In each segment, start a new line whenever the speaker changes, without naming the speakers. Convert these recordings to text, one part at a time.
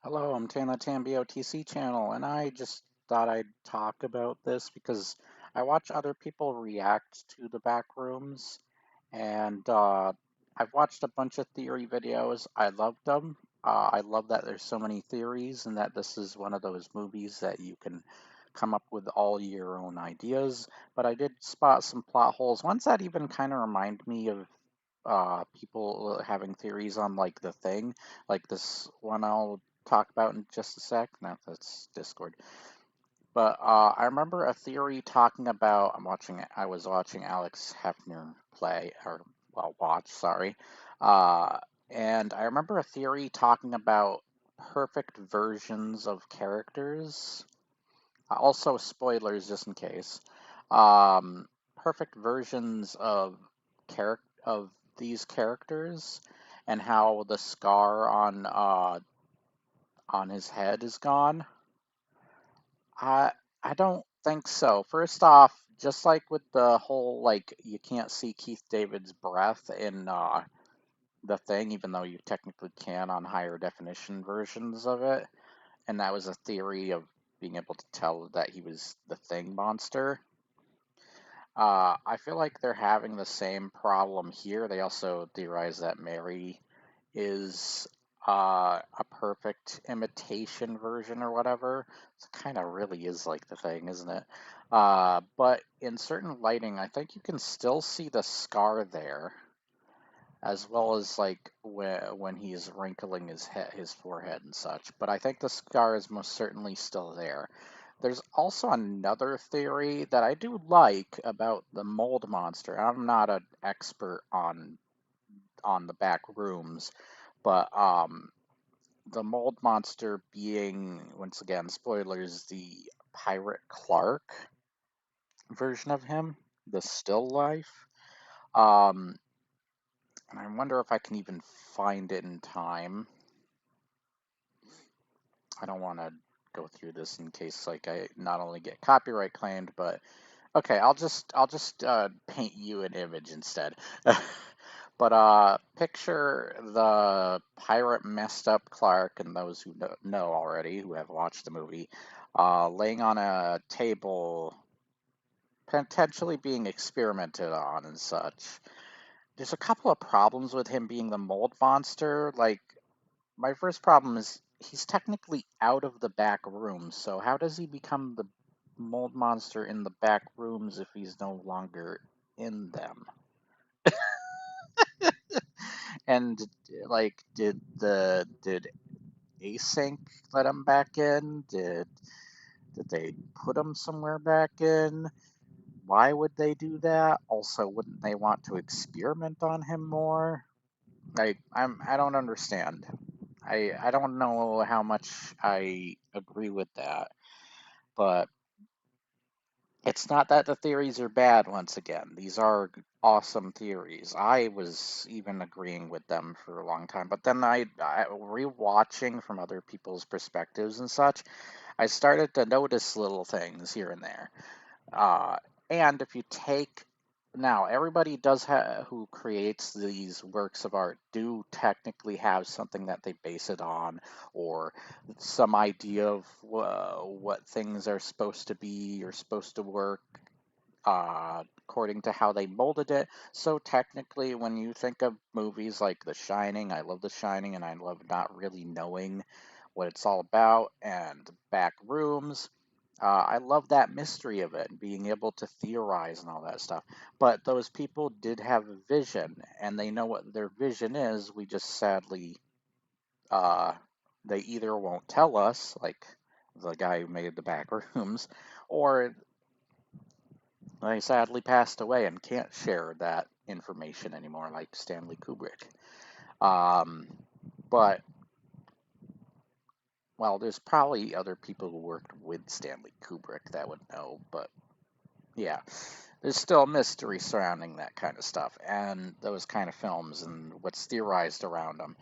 Hello, I'm Tan the OTC channel, and I just thought I'd talk about this because I watch other people react to the back rooms, and I've watched a bunch of theory videos. I loved them. I love that there's so many theories, and that this is one of those movies that you can come up with all your own ideas. But I did spot some plot holes, ones that even kind of remind me of people having theories on like the thing, like this one I'll talk about in just a sec. No, that's Discord. But I remember a theory talking about I was watching Alex Hefner play or well watch, sorry. Uh, and I remember a theory talking about perfect versions of characters. Also, spoilers just in case. Um, Perfect versions of these characters, and how the scar on his head is gone. I I don't think so. First off, just like with the whole like you can't see Keith David's breath in the thing, even though you technically can on higher definition versions of it, and that was a theory of being able to tell that he was the thing monster. I feel like they're having the same problem here. They also theorize that Mary is a perfect imitation version or whatever. It kind of really is like the thing, isn't it? But in certain lighting, I think you can still see the scar there, as well as like when he's wrinkling his forehead and such. But I think the scar is most certainly still there. There's also another theory that I do like about the mold monster. I'm not an expert on the back rooms, but the mold monster being, once again, spoilers, the pirate Clark version of him, the still life. Um, and I wonder if I can even find it in time. I don't want to go through this in case like I not only get copyright claimed, but okay, I'll just paint you an image instead. But picture the pirate messed up Clark, and those who know already, who have watched the movie, laying on a table, potentially being experimented on and such. There's a couple of problems with him being the mold monster. Like, my first problem is he's technically out of the back rooms, so how does he become the mold monster in the back rooms if he's no longer in them? And like, did Async let him back in? Did they put him somewhere back in? Why would they do that? Also, wouldn't they want to experiment on him more? I don't understand. I don't know how much I agree with that, but it's not that the theories are bad once again. These are awesome theories. I was even agreeing with them for a long time, but then I rewatching from other people's perspectives and such, I started to notice little things here and there. Uh, and if you take now, everybody does who creates these works of art do technically have something that they base it on, or some idea of what things are supposed to be or supposed to work according to how they molded it. So technically, when you think of movies like The Shining, I love The Shining, and I love not really knowing what it's all about, and Back Rooms. I love that mystery of it, being able to theorize and all that stuff. But those people did have a vision, and they know what their vision is. We just sadly, uh, they either won't tell us, like the guy who made the back rooms, or they sadly passed away and can't share that information anymore, like Stanley Kubrick. Um, but, well, there's probably other people who worked with Stanley Kubrick that would know, but yeah, there's still a mystery surrounding that kind of stuff and those kind of films and what's theorized around them.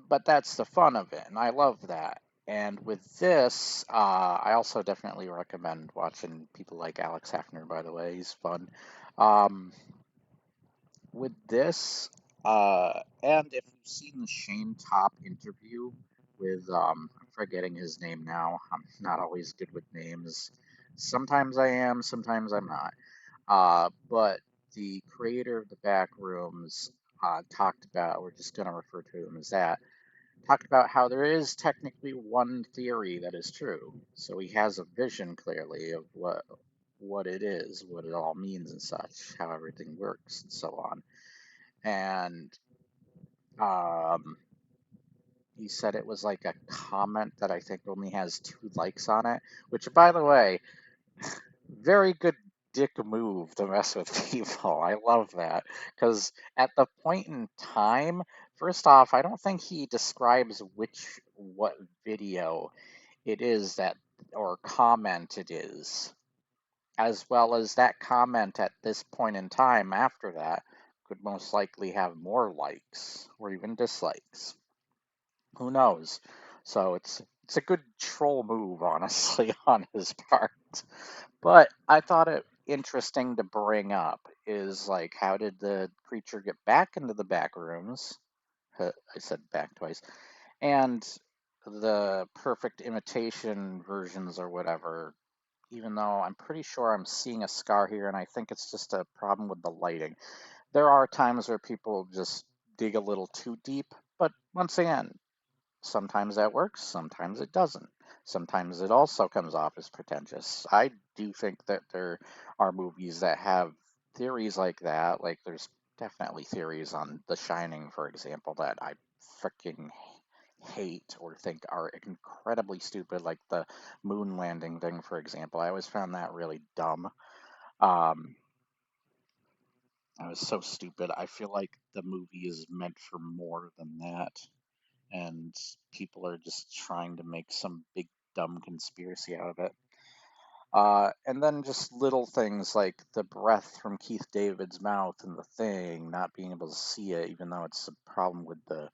But that's the fun of it, and I love that. And with this, I also definitely recommend watching people like Alex Heffner, by the way. He's fun. Um, with this, and if you've seen the Shane Top interview with I'm forgetting his name now. I'm not always good with names. Sometimes I am, sometimes I'm not. But the creator of the Backrooms talked about, we're just going to refer to him as that, talked about how there is technically one theory that is true. So he has a vision clearly of what it is, what it all means and such, how everything works and so on. And um, he said it was like a comment that I think only has 2 likes on it, which by the way, very good dick move to mess with people. I love that because at the point in time, first off, I don't think he describes what video it is that or comment it is, as well as that comment at this point in time after that could most likely have more likes or even dislikes. Who knows? So it's a good troll move, honestly, on his part. But I thought it interesting to bring up is like, how did the creature get back into the back rooms? I said back twice. And the perfect imitation versions or whatever, even though I'm pretty sure I'm seeing a scar here, and I think it's just a problem with the lighting. There are times where people just dig a little too deep, but once again, sometimes that works, sometimes it doesn't. Sometimes it also comes off as pretentious. I do think that there are movies that have theories like that. Like there's definitely theories on The Shining, for example, that I freaking hate or think are incredibly stupid, like the moon landing thing, for example. I always found that really dumb. Um, I was so stupid. I feel like the movie is meant for more than that, and people are just trying to make some big dumb conspiracy out of it. And then just little things like the breath from Keith David's mouth and the thing, not being able to see it, even though it's a problem with the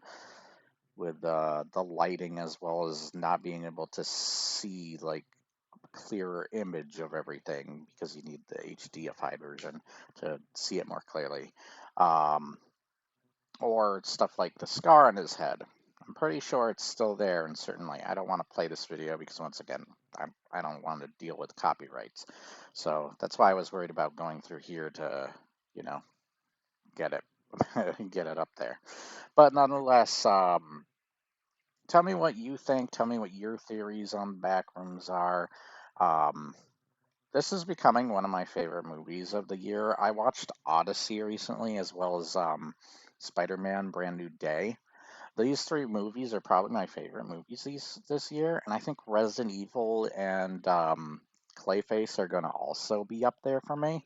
lighting, as well as not being able to see like a clearer image of everything because you need the HDified version to see it more clearly. Um, or stuff like the scar on his head. I'm pretty sure it's still there, and certainly I don't want to play this video because once again, I don't want to deal with copyrights. So that's why I was worried about going through here to, you know, get it get it up there. But nonetheless, tell me what you think. Tell me what your theories on Backrooms are. Um, this is becoming one of my favorite movies of the year. I watched Odyssey recently, as well as Spider-Man: Brand New Day. These 3 movies are probably my favorite movies this year, and I think Resident Evil and Clayface are going to also be up there for me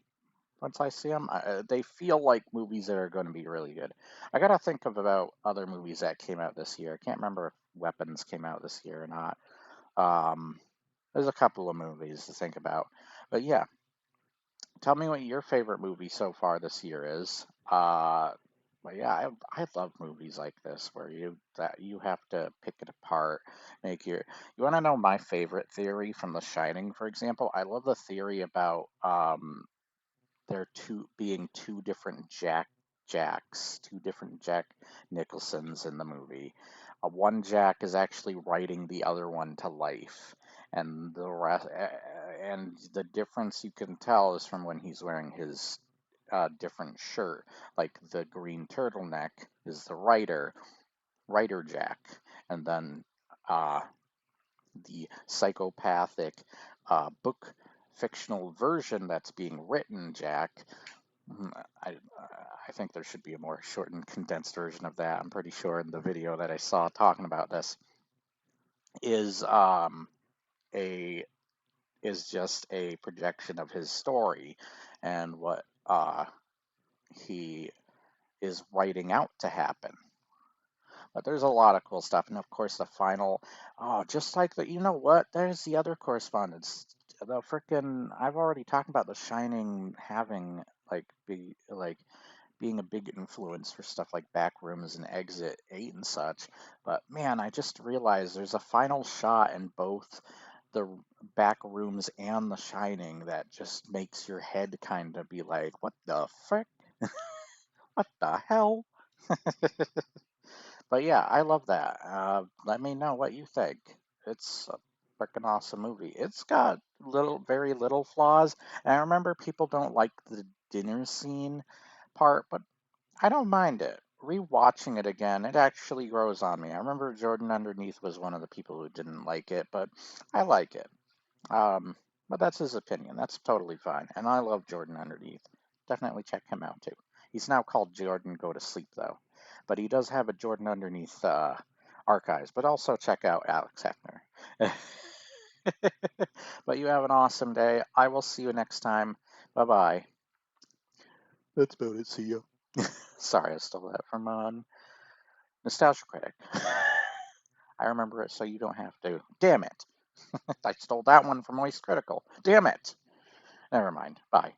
once I see them. They feel like movies that are going to be really good. I got to think of about other movies that came out this year. I can't remember if Weapons came out this year or not. Um, there's a couple of movies to think about. But yeah, tell me what your favorite movie so far this year is. But yeah, I love movies like this where you have to pick it apart, make your. You want to know my favorite theory from The Shining, for example? I love the theory about there being 2 different Jacks, 2 different Jack Nicholsons in the movie. One Jack is actually writing the other one to life, and the difference you can tell is from when he's wearing his different shirt. Like the green turtleneck is the writer Jack, and then uh, the psychopathic book fictional version that's being written Jack. Mm, I think there should be a more shortened, condensed version of that. I'm pretty sure in the video that I saw talking about this is a is just a projection of his story and what he is writing out to happen. But there's a lot of cool stuff, and of course the final. Oh, just like the. You know what? There's the other correspondence. The frickin' I've already talked about The Shining having like being a big influence for stuff like Backrooms and Exit 8 and such. But man, I just realized there's a final shot in both the Backrooms and The Shining that just makes your head kind of be like, what the frick? What the hell? But yeah, I love that. Let me know what you think. It's a freaking awesome movie. It's got very little flaws. And I remember people don't like the dinner scene part, but I don't mind it. Rewatching it again, it actually grows on me. I remember Jordan Underneath was one of the people who didn't like it, but I like it. Um, but that's his opinion. That's totally fine. And I love Jordan Underneath. Definitely check him out too. He's now called Jordan Go to Sleep though, but he does have a Jordan Underneath archives. But also check out Alex Heckner. But you have an awesome day. I will see you next time. Bye bye. That's about it. See you. Sorry, I stole that from Nostalgia Critic. I remember it so you don't have to. Damn it. I stole that one from Moist Critical. Damn it. Never mind. Bye.